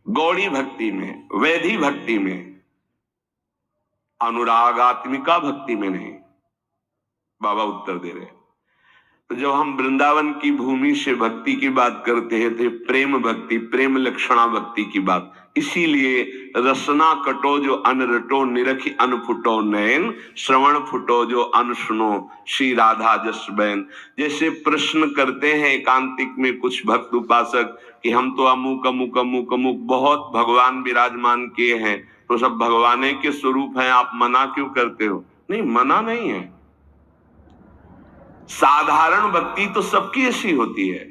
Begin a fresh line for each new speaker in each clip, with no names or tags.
गौड़ी भक्ति में, वैधि भक्ति में, अनुरागात्मिका भक्ति में नहीं। बाबा उत्तर दे रहे। तो जब हम वृंदावन की भूमि से भक्ति की बात करते हैं तो प्रेम भक्ति, प्रेम लक्षणा भक्ति की बात। इसीलिए रसना कटो जो अन रटो, निरखी अन फुटो नयन, श्रवण फुटो जो अन सुनो, श्री राधा जस बैन। जैसे प्रश्न करते हैं एकांतिक में कुछ भक्त उपासक कि हम तो अमुक अमुक अमुक अमुक बहुत भगवान विराजमान किए हैं, तो सब भगवान के स्वरूप हैं, आप मना क्यों करते हो? नहीं, मना नहीं है। साधारण भक्ति तो सबकी ऐसी होती है,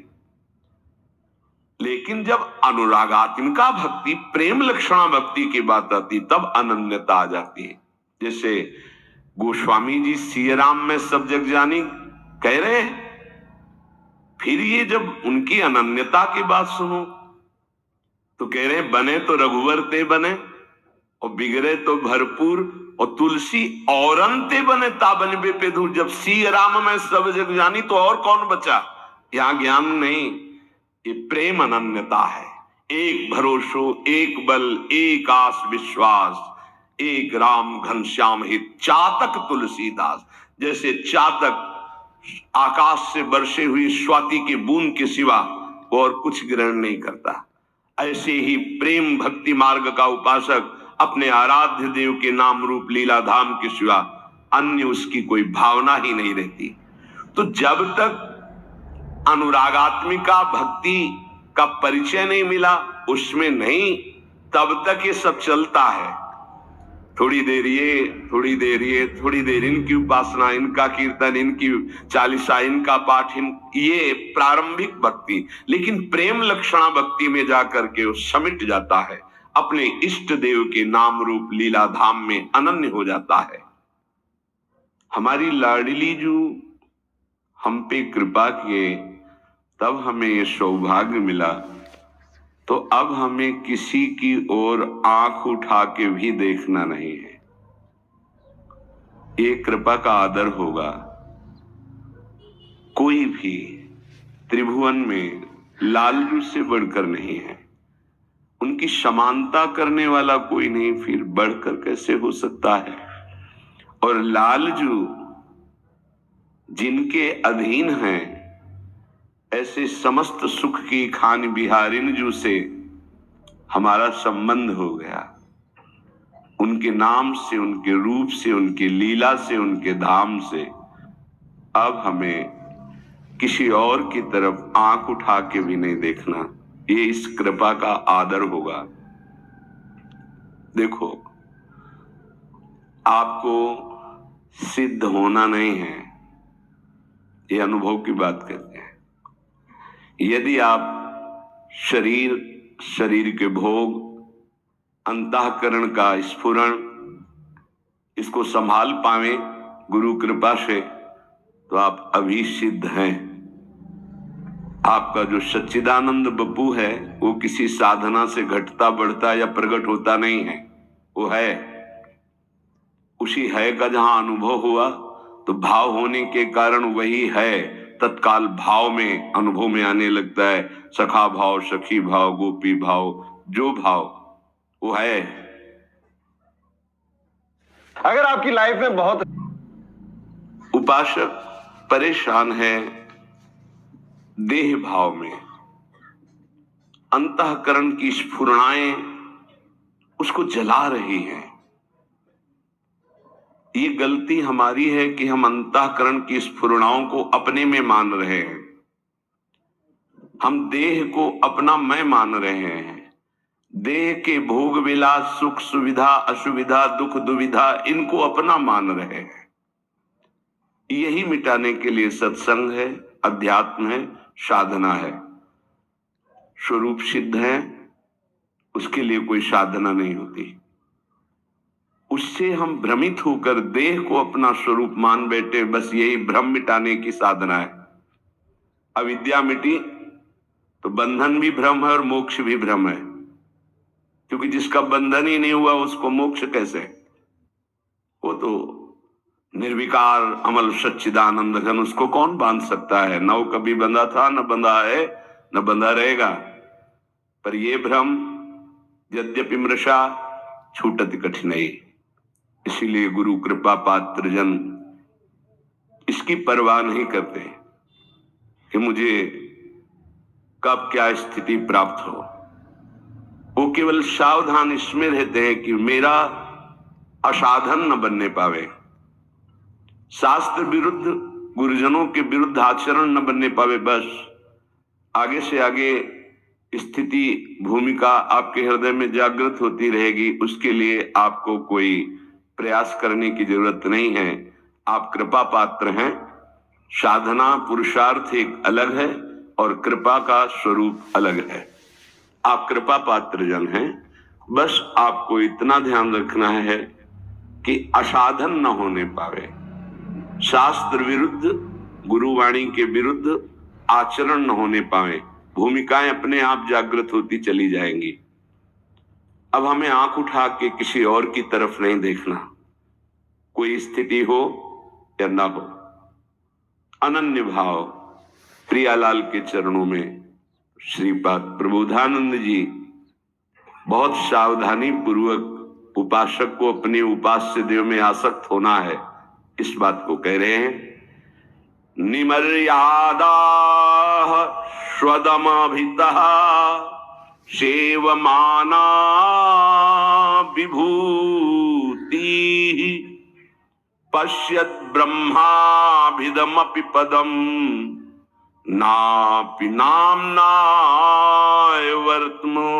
लेकिन जब अनुरागात्मिका भक्ति, प्रेम लक्षणा भक्ति की बात आती तब अनन्यता आ जाती है। जैसे गोस्वामी जी सिया राम में सब जग जानी कह रहे हैं, फिर ये जब उनकी अनन्यता की बात सुनो तो कह रहे हैं बने तो रघुवर ते बने और बिगड़े तो भरपूर, और तुलसी और अंते बने ताबन पे दूर। जब सिया राम में सब जग जानी तो और कौन बचा? यहां ज्ञान नहीं, ये प्रेम अनन्यता है। एक भरोसो, एक बल, एक आस विश्वास, एक राम घनश्याम हित, चातक तुलसीदास। जैसे चातक आकाश से बरसे हुई स्वाति की बूंद के सिवा और कुछ ग्रहण नहीं करता, ऐसे ही प्रेम भक्ति मार्ग का उपासक अपने आराध्य देव के नाम रूप लीला धाम के सिवा अन्य उसकी कोई भावना ही नहीं रहती। तो जब तक अनुरागात्मिका भक्ति का परिचय नहीं मिला, उसमें नहीं, तब तक ये सब चलता है। थोड़ी देर ये, थोड़ी देर ये, थोड़ी देर इनकी उपासना, इनका कीर्तन, इनकी चालीसा, इनका पाठ, ये प्रारंभिक भक्ति। लेकिन प्रेम लक्षणा भक्ति में जाकर के वो समिट जाता है, अपने इष्ट देव के नाम रूप लीला धाम में अनन्य हो जाता है। हमारी लाडली जो हम पे कृपा किए, तब हमें ये सौभाग्य मिला। तो अब हमें किसी की ओर आंख उठा के भी देखना नहीं है। ये कृपा का आदर होगा। कोई भी त्रिभुवन में लालजू से बढ़कर नहीं है, उनकी समानता करने वाला कोई नहीं, फिर बढ़कर कैसे हो सकता है? और लालजू जिनके अधीन हैं, ऐसे समस्त सुख की खान बिहारिन जू से हमारा संबंध हो गया। उनके नाम से, उनके रूप से, उनकी लीला से, उनके धाम से अब हमें किसी और की तरफ आंख उठा के भी नहीं देखना। ये इस कृपा का आदर होगा। देखो, आपको सिद्ध होना नहीं है, ये अनुभव की बात करते हैं। यदि आप शरीर के भोग, अंतःकरण का स्फुरण, इसको संभाल पावे गुरु कृपा से, तो आप अभी सिद्ध हैं। आपका जो सच्चिदानंद बप्पू है, वो किसी साधना से घटता बढ़ता या प्रकट होता नहीं है, वो है। उसी है का जहां अनुभव हुआ, तो भाव होने के कारण वही है तत्काल भाव में, अनुभव में आने लगता है। सखा भाव, सखी भाव, गोपी भाव, जो भाव वो है।
अगर आपकी लाइफ में बहुत
उपासक परेशान है देह भाव में, अंतःकरण की स्फुरणाएं उसको जला रही हैं। ये गलती हमारी है कि हम अंतःकरण की स्फुरणाओं को अपने में मान रहे हैं। हम देह को अपना मैं मान रहे हैं। देह के भोग विलास, सुख सुविधा, असुविधा, दुख दुविधा, इनको अपना मान रहे हैं। यही मिटाने के लिए सत्संग है, अध्यात्म है, साधना है। स्वरूप सिद्ध है, उसके लिए कोई साधना नहीं होती। उससे हम भ्रमित होकर देह को अपना स्वरूप मान बैठे, बस यही भ्रम मिटाने की साधना है। अविद्या मिटी तो बंधन भी भ्रम है और मोक्ष भी भ्रम है, क्योंकि जिसका बंधन ही नहीं हुआ उसको मोक्ष कैसे? वो तो निर्विकार अमल सच्चिदानंद घन, उसको कौन बांध सकता है? न वो कभी बंधा था, न बंधा है, न बंधा रहेगा। पर ये भ्रम यद्यपि मृषा छूटत कठिनाई। इसीलिए गुरु कृपा पात्र जन इसकी परवाह नहीं करते कि मुझे कब क्या स्थिति प्राप्त हो। वो केवल सावधान इसमें रहते हैं कि मेरा असाधन न बनने पावे, शास्त्र विरुद्ध, गुरुजनों के विरुद्ध आचरण न बनने पावे। बस आगे से आगे स्थिति, भूमिका आपके हृदय में जागृत होती रहेगी। उसके लिए आपको कोई प्रयास करने की जरूरत नहीं है। आप कृपा पात्र हैं। साधना पुरुषार्थ एक अलग है और कृपा का स्वरूप अलग है। आप कृपा पात्र जन हैं। बस आपको इतना ध्यान रखना है कि असाधन न होने पावे, शास्त्र विरुद्ध, गुरुवाणी के विरुद्ध आचरण न होने पावे। भूमिकाएं अपने आप जागृत होती चली जाएंगी। अब हमें आंख उठा के किसी और की तरफ नहीं देखना, कोई स्थिति हो या ना हो। अनन्य भाव प्रियालाल के चरणों में श्रीपाद प्रबोधानंद जी बहुत सावधानी पूर्वक उपासक को अपने उपास्य देव में आसक्त होना है, इस बात को कह रहे हैं। निमर्यादा स्वदमभितः सेवमाना विभूति पश्यत् ब्रह्माभिदमपि पदम नापि नाम्नाय वर्त्मो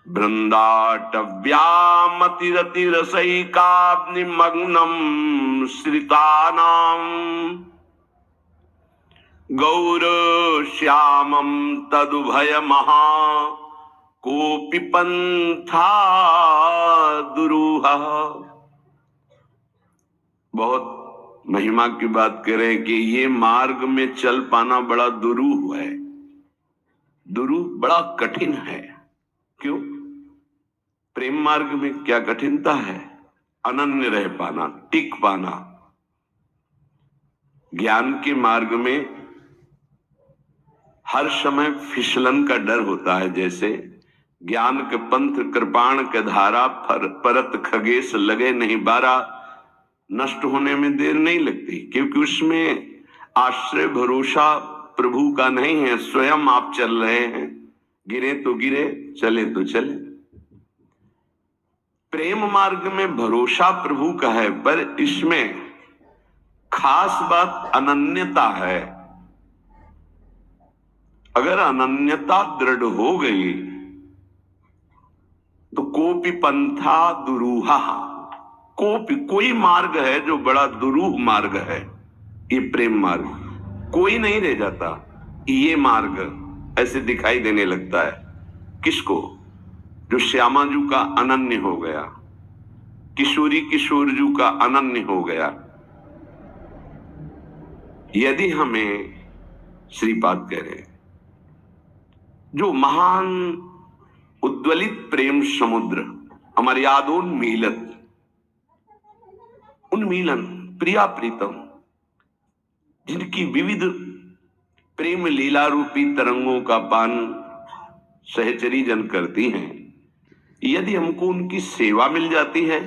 बृन्दाटव्यामतिरतिरसैकाग्निमग्नं श्रितानां गौरश्यामं तदुभयमहा कोऽपि पन्था दुरूहः। बहुत महिमा की बात कह रहे हैं कि ये मार्ग में चल पाना बड़ा दुरूह है। दुरूह बड़ा कठिन है। क्यों? प्रेम मार्ग में क्या कठिनता है? अनन्य रह पाना, टिक पाना। ज्ञान के मार्ग में हर समय फिसलन का डर होता है। जैसे ज्ञान के पंथ कृपाण के धारा परत खगेश लगे नहीं बारा, नष्ट होने में देर नहीं लगती, क्योंकि उसमें आश्रय भरोसा प्रभु का नहीं है। स्वयं आप चल रहे हैं, गिरे तो गिरे, चले तो चले। प्रेम मार्ग में भरोसा प्रभु का है, पर इसमें खास बात अनन्यता है। अगर अनन्यता दृढ़ हो गई तो कोपि पंथा दुरूहा, कोई मार्ग है जो बड़ा दुरूह मार्ग है। ये प्रेम मार्ग कोई नहीं रह जाता। ये मार्ग ऐसे दिखाई देने लगता है किसको? जो श्यामाजू का अनन्य हो गया, किशोरी किशोरजू का अनन्य हो गया। यदि हमें श्रीपाद कह रहे जो महान उद्वलित प्रेम समुद्र हमारी यादोन्मीलत, उन्मीलन, प्रिया प्रीतम, जिनकी विविध प्रेम लीला रूपी तरंगों का पान सहचरी जन करती हैं, यदि हमको उनकी सेवा मिल जाती है,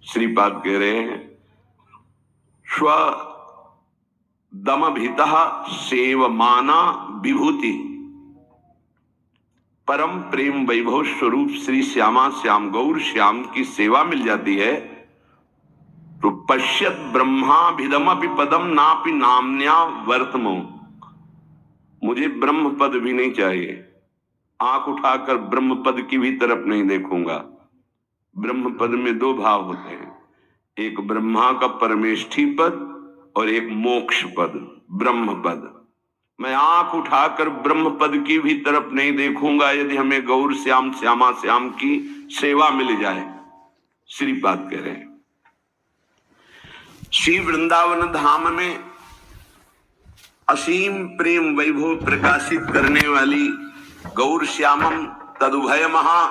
श्रीपाद कह रहे हैं स्व दमभितः सेवमाना विभूति, परम प्रेम वैभव स्वरूप श्री श्यामा श्याम गौर श्याम की सेवा मिल जाती है, तो पश्यत ब्रह्माभिदमपि पदम नापि नाम्न्या वर्तमो। मुझे ब्रह्म पद भी नहीं चाहिए, आंख उठाकर ब्रह्म पद की भी तरफ नहीं देखूंगा। ब्रह्म पद में दो भाव होते हैं, एक ब्रह्मा का परमेष्ठी पद और एक मोक्ष पद, ब्रह्म पद। मैं आंख उठाकर ब्रह्म पद की भी तरफ नहीं देखूंगा यदि हमें गौर श्याम श्यामा श्याम की सेवा मिल जाए। श्रीपाद कह रहे हैं श्री वृंदावन धाम में असीम प्रेम वैभव प्रकाशित करने वाली गौर श्यामम तदुभय महा,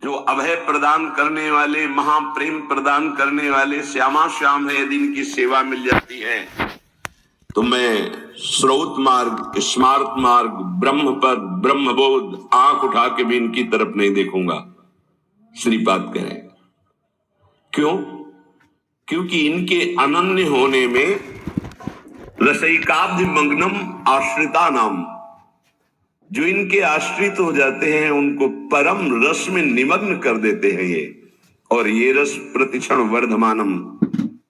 जो अभय प्रदान करने वाले, महाप्रेम प्रदान करने वाले श्यामा श्याम है, यदि इनकी सेवा मिल जाती है तो मैं स्रोत मार्ग, स्मार्त मार्ग, ब्रह्म पद, ब्रह्मबोध आंख उठा के भी इनकी तरफ नहीं देखूंगा, श्रीपाद कह रहे हैं। क्यों? क्योंकि इनके अनन्य होने में रसैकाब्ध मग्नम आश्रिता नाम, जो इनके आश्रित हो जाते हैं उनको परम रस में निमग्न कर देते हैं ये, और ये रस प्रतिक्षण वर्धमानम,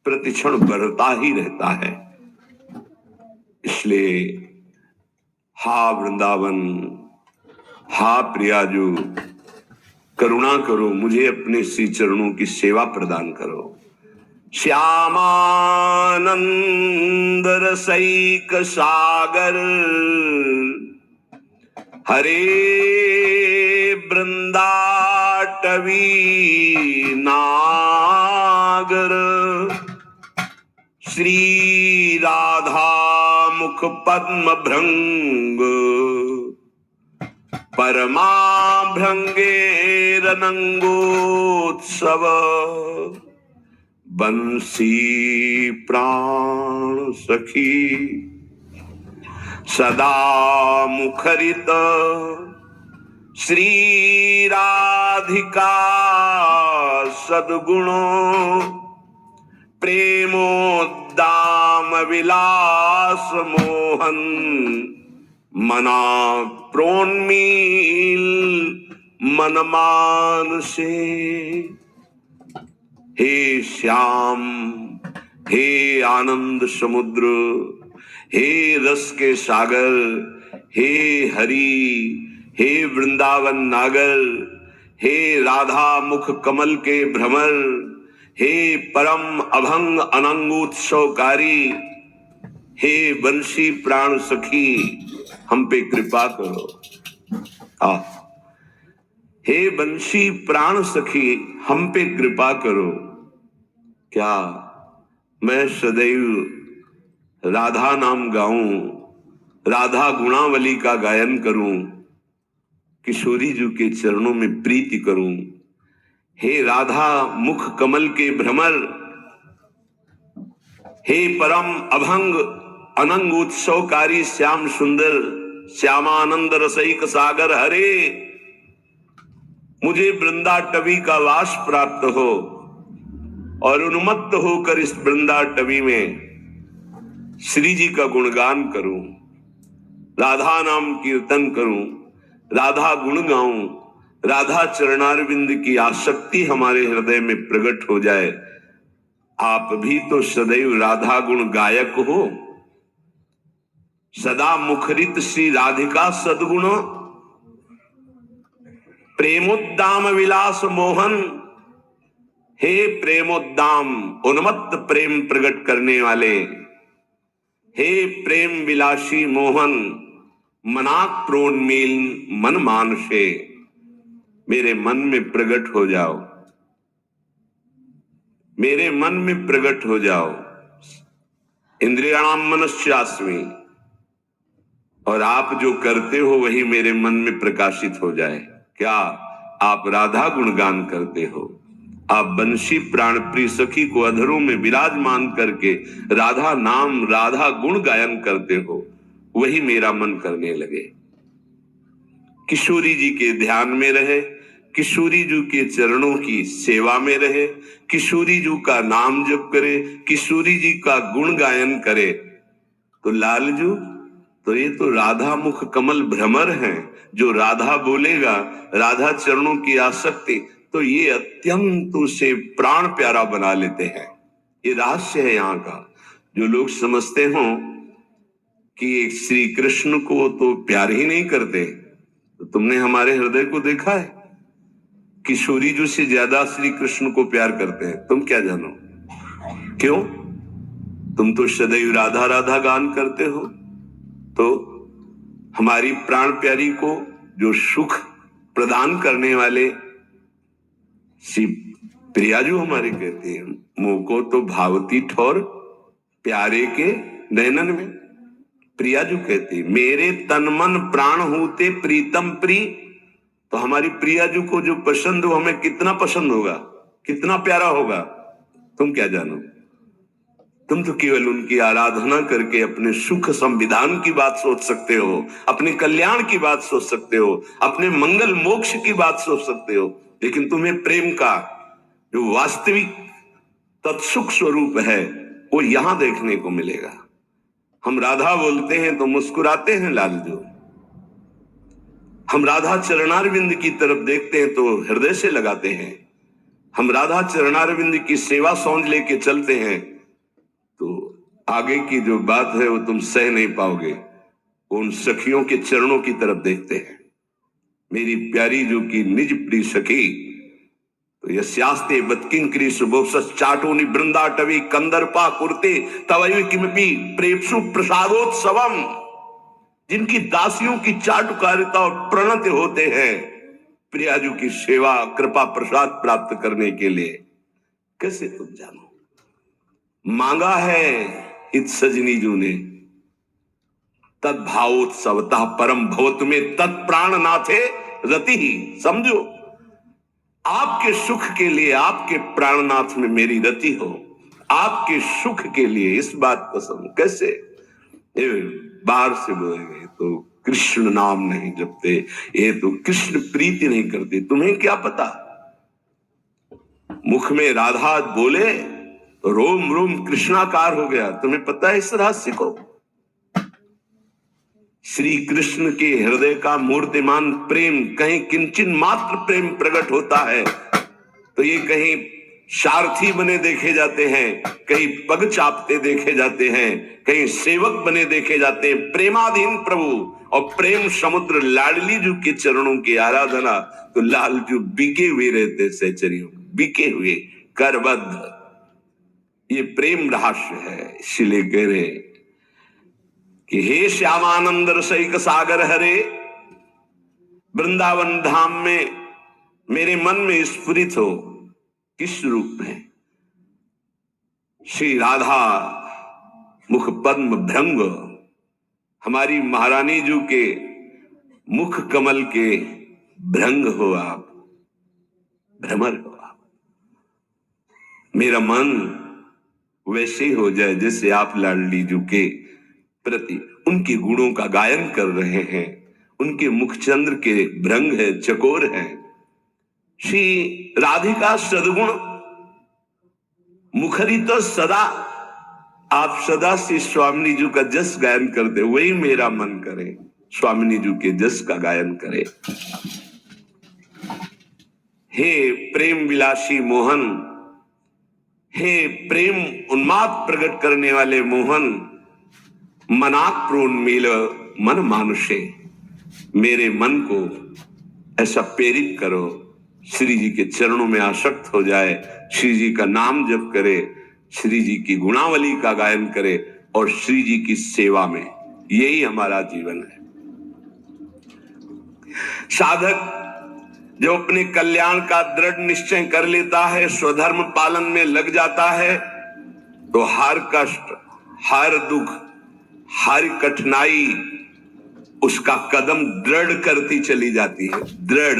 प्रतिक्षण बढ़ता ही रहता है। इसलिए हा वृंदावन, हा प्रियाजू, करुणा करो, मुझे अपने श्री चरणों की सेवा प्रदान करो। श्यामानंद रसैक सागर हरे वृंदाटवी नागर, श्री राधा मुख पद्म भृंग, परमा भृंगेरनंगोत्सव, बंसी प्राण सखी सदा मुखरित, श्री राधिका सद्गुणों, प्रेमोद्दाम विलास मोहन, मना प्रोन्मील मनमान से। हे श्याम, हे आनंद समुद्र, हे रस के सागर, हे हरि, हे वृंदावन नागर, हे राधा मुख कमल के भ्रमर, हे परम अभंग अनंगोत्सवकारी, हे बंशी प्राण सखी, हम पे कृपा करो। हे बंशी प्राण सखी, हम पे कृपा करो। क्या मैं सदैव राधा नाम गाऊं, राधा गुणावली का गायन करूं, किशोरी जी के चरणों में प्रीति करूं? हे राधा मुख कमल के भ्रमर, हे परम अभंग अनंग उत्सवकारी श्याम सुंदर, श्यामानंद रसैक सागर हरे, मुझे वृंदाटवी का वास प्राप्त हो और उन्मत्त होकर इस वृंदाटवी में श्री जी का गुणगान करूं, राधा नाम कीर्तन करूं, राधा गुण गाऊं, राधा चरणारविंद की आसक्ति हमारे हृदय में प्रकट हो जाए। आप भी तो सदैव राधा गुण गायक हो, सदा मुखरित श्री राधिका सद्गुण, प्रेमोद्दाम विलास मोहन। हे प्रेमोद्दाम, उन्मत्त प्रेम प्रकट करने वाले, हे प्रेम विलासी मोहन, मनाक प्रोन्मील मन मानसे, मेरे मन में प्रकट हो जाओ, मेरे मन में प्रकट हो जाओ। इंद्रियाणाम मनश्चास्मि, और आप जो करते हो वही मेरे मन में प्रकाशित हो जाए। क्या आप राधा गुणगान करते हो? आप बंशी प्राण प्रिय सखी को अधरों में विराजमान करके राधा नाम, राधा गुण गायन करते हो, वही मेरा मन करने लगे। किशोरी जी के ध्यान में रहे, किशोरी जी के चरणों की सेवा में रहे, किशोरी जी का नाम जप करे, किशोरी जी का गुण गायन करे, तो लालजू, तो ये तो राधा मुख कमल भ्रमर हैं। जो राधा बोलेगा, राधा चरणों की आसक्ति, तो ये अत्यंत उसे प्राण प्यारा बना लेते हैं। ये रहस्य है यहाँ का। जो लोग समझते हो कि श्री कृष्ण को तो प्यार ही नहीं करते, तो तुमने हमारे हृदय को देखा है? किशोरी जी से ज्यादा श्री कृष्ण को प्यार करते हैं। तुम क्या जानो? क्यों? तुम तो सदैव राधा राधा गान करते हो। तो हमारी प्राण प्यारी को जो सुख प्रदान करने वाले श्री प्रियाजू हमारे कहते हैं, मोको तो भावती ठोर प्यारे के नयनन में। प्रियाजू कहते हैं, मेरे तन मन प्राण होते प्रीतम प्री। तो हमारी प्रियाजू को जो पसंद हो, हमें कितना पसंद होगा, कितना प्यारा होगा, तुम क्या जानो? तुम तो केवल उनकी आराधना करके अपने सुख संविधान की बात सोच सकते हो, अपने कल्याण की बात सोच सकते हो, अपने मंगल मोक्ष की बात सोच सकते हो, लेकिन तुम्हें प्रेम का जो वास्तविक तत्सुख स्वरूप है वो यहां देखने को मिलेगा। हम राधा बोलते हैं तो मुस्कुराते हैं लालजू, हम राधा चरणारविंद की तरफ देखते हैं तो हृदय से लगाते हैं, हम राधा चरणारविंद की सेवा सौंध लेके चलते हैं तो आगे की जो बात है वो तुम सह नहीं पाओगे। उन सखियों के चरणों की तरफ देखते हैं, मेरी प्यारी जो की निज प्रिय सखी तो यस्यास्ते वत्किंकरी सुबोसस चाटोनि बृंदाटवी कंदर्पा कुर्ते तवैव किमपि प्रेप्सु प्रसादोत्सवम, जिनकी दासियों की चाटुकारिता और प्रणत होते हैं प्रियाजू की सेवा कृपा प्रसाद प्राप्त करने के लिए। कैसे तुम जानो, मांगा है इत सजनी जू ने तद्भावोत्सवतः परम भवत में तत्प्राण नाथे रति ही। समझो, आपके सुख के लिए आपके प्राणनाथ में मेरी रति हो, आपके सुख के लिए इस बात को समझो। कैसे बाहर से बोलेंगे तो कृष्ण नाम नहीं जपते, ये तो कृष्ण प्रीति नहीं करते, तुम्हें क्या पता। मुख में राधा बोले तो रोम रोम कृष्णाकार हो गया, तुम्हें पता है इस रहस्य को। श्री कृष्ण के हृदय का मूर्तिमान प्रेम कहीं किंचन मात्र प्रेम प्रकट होता है तो ये कहीं सारथी बने देखे जाते हैं, कहीं पग चापते देखे जाते हैं, कहीं सेवक बने देखे जाते हैं। प्रेमाधीन प्रभु और प्रेम समुद्र लाडली जू के चरणों की आराधना तो लालजू बिके हुए रहते, सहचरियों बिके हुए करबद्ध। ये प्रेम रहस्य है, इसलिए कह रहे कि हे श्यामानंद रसिक सागर हरे, वृंदावन धाम में मेरे मन में स्फुरित हो। किस रूप में? श्री राधा मुख पद्म भृंग, हमारी महारानी जू के मुख कमल के भृंग हो आप, भ्रमर हो आप। मेरा मन वैसे ही हो जाए जैसे आप लाडली जू के प्रति उनके गुणों का गायन कर रहे हैं। उनके मुखचंद्र के भृंग है, चकोर है। श्री राधिका सदगुण मुखरी तो सदा, आप सदा से स्वामिनी जी का जस गायन करते, वही मेरा मन करे स्वामिनी जी के जस का गायन करे। हे प्रेम विलासी मोहन, हे प्रेम उन्माद प्रकट करने वाले मोहन, मनाक प्रोन्मील मन मानुषे, मेरे मन को ऐसा प्रेरित करो श्री जी के चरणों में आसक्त हो जाए, श्री जी का नाम जप करे, श्री जी की गुणावली का गायन करे और श्री जी की सेवा में, यही हमारा जीवन है। साधक जो अपने कल्याण का दृढ़ निश्चय कर लेता है, स्वधर्म पालन में लग जाता है तो हर कष्ट, हर दुख, हर कठिनाई उसका कदम दृढ़ करती चली जाती है। दृढ़,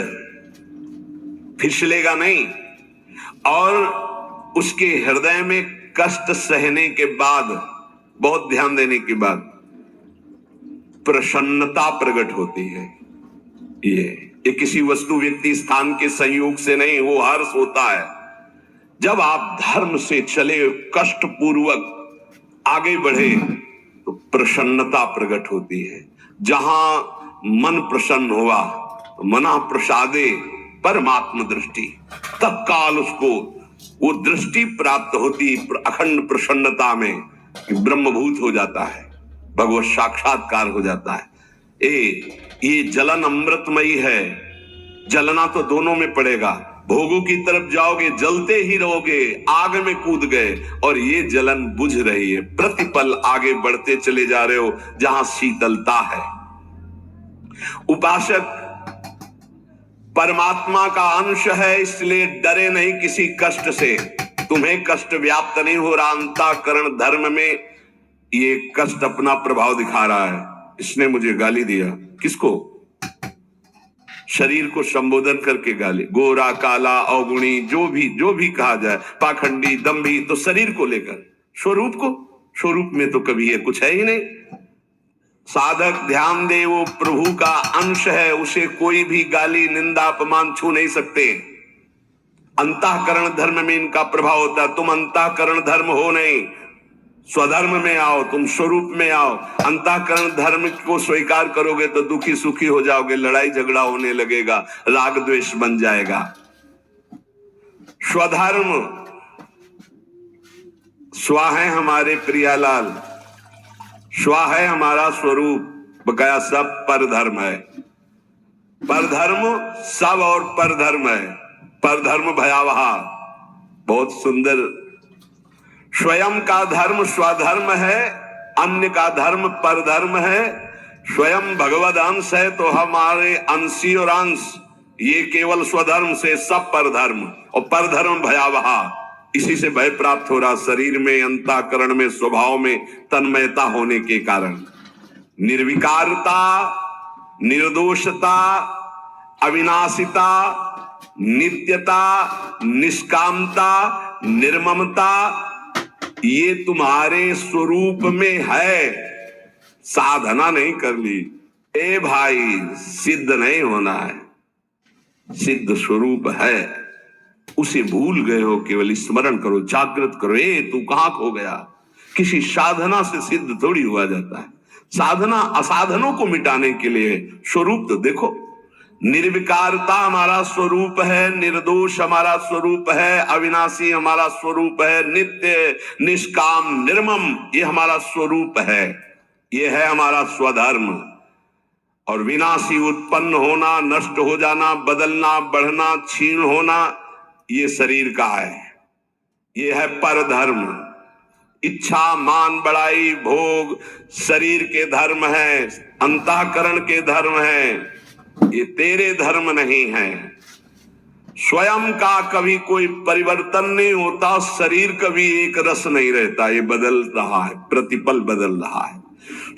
फिसलेगा नहीं। और उसके हृदय में कष्ट सहने के बाद, बहुत ध्यान देने के बाद प्रसन्नता प्रकट होती है। ये किसी वस्तु व्यक्ति स्थान के संयोग से नहीं, वो हर्ष होता है जब आप धर्म से चले, कष्ट पूर्वक आगे बढ़े तो प्रसन्नता प्रकट होती है। जहां मन प्रसन्न हुआ तो मना प्रसादे परमात्म दृष्टि, तत्काल उसको वो दृष्टि प्राप्त होती अखंड प्रसन्नता में कि ब्रह्मभूत हो जाता है, भगवत साक्षात्कार हो जाता है। ये जलन अमृतमयी है, जलना तो दोनों में पड़ेगा। भोगों की तरफ जाओगे जलते ही रहोगे, आग में कूद गए, और ये जलन बुझ रही है, प्रतिपल आगे बढ़ते चले जा रहे हो जहां शीतलता है। उपासक परमात्मा का अंश है, इसलिए डरे नहीं किसी कष्ट से। तुम्हें कष्ट व्याप्त नहीं हो रहा, अंतःकरण धर्म में ये कष्ट अपना प्रभाव दिखा रहा है। इसने मुझे गाली दिया, किसको? शरीर को संबोधन करके गाली, गोरा काला अवगुणी जो भी कहा जाए, पाखंडी दम्भी, तो शरीर को लेकर स्वरूप को। स्वरूप में तो कभी ये कुछ है ही नहीं। साधक ध्यान दे, वो प्रभु का अंश है, उसे कोई भी गाली निंदा अपमान छू नहीं सकते। अंतःकरण धर्म में इनका प्रभाव होता है। तुम अंतःकरण धर्म हो नहीं, स्वधर्म में आओ, तुम स्वरूप में आओ। अंतःकरण धर्म को स्वीकार करोगे तो दुखी सुखी हो जाओगे, लड़ाई झगड़ा होने लगेगा, राग द्वेष बन जाएगा। स्वधर्म स्वा है हमारे प्रियालाल, स्वा है हमारा स्वरूप, बकाया सब परधर्म है। परधर्म सब और परधर्म है। परधर्म भयावह, बहुत सुंदर। स्वयं का धर्म स्वधर्म है, अन्य का धर्म परधर्म है। स्वयं भगवद अंश है तो हमारे अंशी और अंश, ये केवल स्वधर्म से सब परधर्म, और परधर्म भयावह। इसी से भय प्राप्त हो रहा शरीर में, अंतःकरण में, स्वभाव में तन्मयता होने के कारण। निर्विकारता, निर्दोषता, अविनाशिता, नित्यता, निष्कामता, निर्ममता, ये तुम्हारे स्वरूप में है। साधना नहीं कर ली, ए भाई, सिद्ध नहीं होना है। सिद्ध स्वरूप है, उसे भूल गए हो। केवल स्मरण करो, जागृत करो। ए तू कहां खो गया? किसी साधना से सिद्ध थोड़ी हुआ जाता है। साधना असाधनों को मिटाने के लिए। स्वरूप तो देखो, निर्विकारता हमारा स्वरूप है, निर्दोष हमारा स्वरूप है, अविनाशी हमारा स्वरूप है, नित्य निष्काम निर्मम ये हमारा स्वरूप है। ये है हमारा स्वधर्म। और विनाशी उत्पन्न होना, नष्ट हो जाना, बदलना, बढ़ना, क्षीण होना, ये शरीर का है। ये है परधर्म। इच्छा, मान, बड़ाई, भोग शरीर के धर्म है, अंतःकरण के धर्म है, ये तेरे धर्म नहीं है। स्वयं का कभी कोई परिवर्तन नहीं होता, शरीर कभी एक रस नहीं रहता, ये बदल रहा है, प्रतिपल बदल रहा है।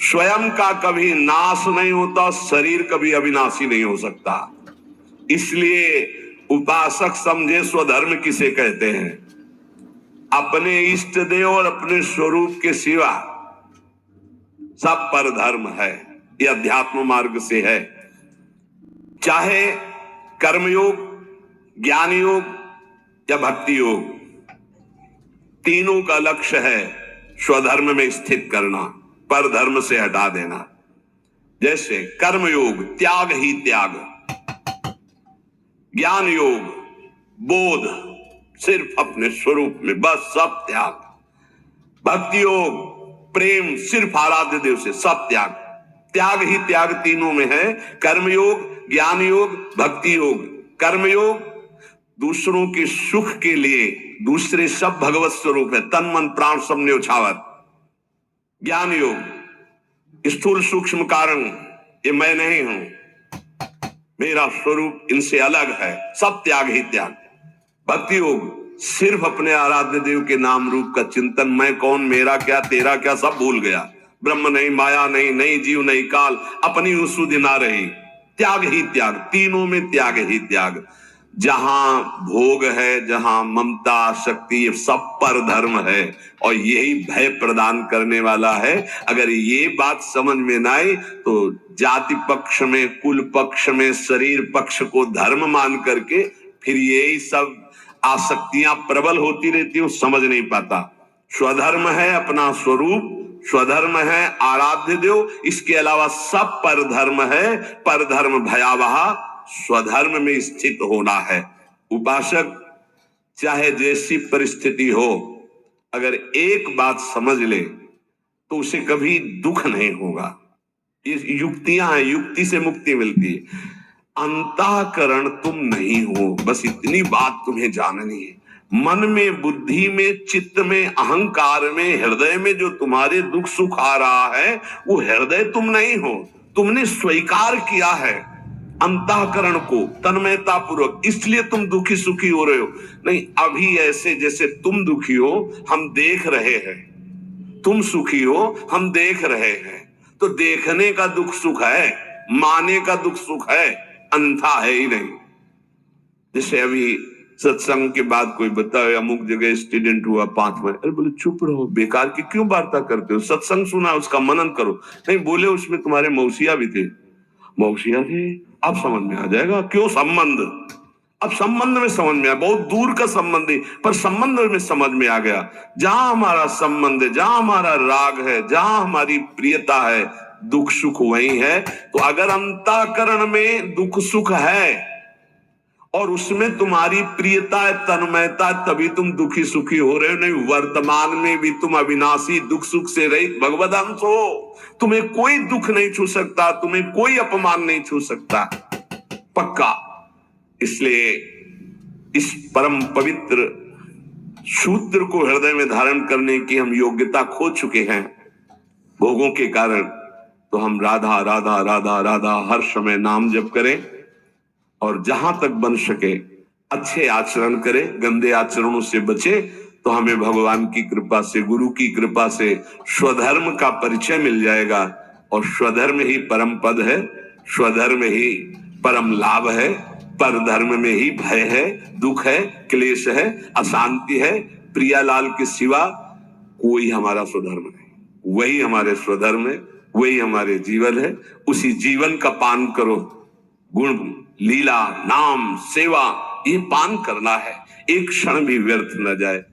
स्वयं का कभी नाश नहीं होता, शरीर कभी अविनाशी नहीं हो सकता। इसलिए उपासक समझे स्वधर्म किसे कहते हैं? अपने इष्ट देव और अपने स्वरूप के सिवा सब पर धर्म है। यह अध्यात्म मार्ग से है। चाहे कर्मयोग, ज्ञान योग या भक्ति योग, तीनों का लक्ष्य है स्वधर्म में स्थित करना, पर धर्म से हटा देना। जैसे कर्मयोग त्याग ही त्याग, ज्ञान योग बोध, सिर्फ अपने स्वरूप में बस सब त्याग, भक्ति योग प्रेम, सिर्फ आराध्य देव से सब त्याग। त्याग ही त्याग तीनों में है। कर्मयोग, ज्ञान योग, भक्ति योग। कर्मयोग दूसरों के सुख के लिए, दूसरे सब भगवत स्वरूप है, तन मन प्राण सब न्योछावर। ज्ञान योग स्थूल सूक्ष्म कारण, ये मैं नहीं हूं, मेरा स्वरूप इनसे अलग है, सब त्याग ही त्याग। भक्ति योग सिर्फ अपने आराध्य देव के नाम रूप का चिंतन, मैं कौन, मेरा क्या, तेरा क्या, सब भूल गया। ब्रह्म नहीं, माया नहीं, नहीं जीव नहीं काल, अपनी सुधि ना रही। त्याग ही त्याग, तीनों में त्याग ही त्याग। जहां भोग है, जहां ममता, शक्ति, ये सब पर धर्म है और यही भय प्रदान करने वाला है। अगर ये बात समझ में ना आई तो जाति पक्ष में, कुल पक्ष में, शरीर पक्ष को धर्म मान करके फिर यही सब आसक्तियां प्रबल होती रहती है, समझ नहीं पाता। स्वधर्म है अपना स्वरूप, स्वधर्म है आराध्य देव, इसके अलावा सब पर धर्म है। पर धर्म भयावह, स्वधर्म में स्थित होना है। उपासक चाहे जैसी परिस्थिति हो, अगर एक बात समझ ले तो उसे कभी दुख नहीं होगा। ये युक्तियां हैं, युक्ति से मुक्ति मिलती है। अंतःकरण तुम नहीं हो, बस इतनी बात तुम्हें जाननी है। मन में, बुद्धि में, चित्त में, अहंकार में, हृदय में जो तुम्हारे दुख सुख आ रहा है वो हृदय तुम नहीं हो। तुमने स्वीकार किया है अंतःकरण को तन्मयता पूर्वक, इसलिए तुम दुखी सुखी हो रहे हो। नहीं, अभी ऐसे जैसे तुम दुखी हो हम देख रहे हैं, तुम सुखी हो हम देख रहे हैं। तो देखने का दुख सुख है, माने का दुख सुख है, अंधा है ही नहीं। जैसे अभी सत्संग के बाद कोई बताओ अमुक जगह एक्सीडेंट हुआ 5 महीने, अरे बोले चुप रहो, बेकार की क्यों वार्ता करते हो, सत्संग सुना उसका मनन करो। नहीं बोले उसमें तुम्हारे मौसिया भी थे, मौसिया थे, अब समझ में आ जाएगा क्यों संबंध। अब संबंध में समझ में आया, बहुत दूर का संबंध है पर संबंध में समझ में आ गया। जहां हमारा संबंध है, जहां हमारा राग है, जहां हमारी प्रियता है, दुख सुख वही है। तो अगर अंतःकरण में दुख सुख है और उसमें तुम्हारी प्रियता है, तन्मयता, तभी तुम दुखी सुखी हो रहे हो। नहीं, वर्तमान में भी तुम अविनाशी दुख सुख से रहित भगवद अंश हो। तुम्हें कोई दुख नहीं छू सकता, तुम्हें कोई अपमान नहीं छू सकता, पक्का। इसलिए इस परम पवित्र सूत्र को हृदय में धारण करने की हम योग्यता खो चुके हैं भोगों के कारण। तो हम राधा राधा राधा राधा हर समय नाम जप करें और जहां तक बन सके अच्छे आचरण करें, गंदे आचरणों से बचे। तो हमें भगवान की कृपा से, गुरु की कृपा से स्वधर्म का परिचय मिल जाएगा और स्वधर्म ही परम पद है, स्वधर्म ही परम लाभ है। पर धर्म में ही भय है, दुख है, क्लेश है, अशांति है। प्रियालाल के सिवा कोई हमारा स्वधर्म नहीं, वही हमारे स्वधर्म है, वही हमारे जीवन है। उसी जीवन का पान करो। गुण, लीला, नाम, सेवा, ये पान करना है, एक क्षण भी व्यर्थ न जाए।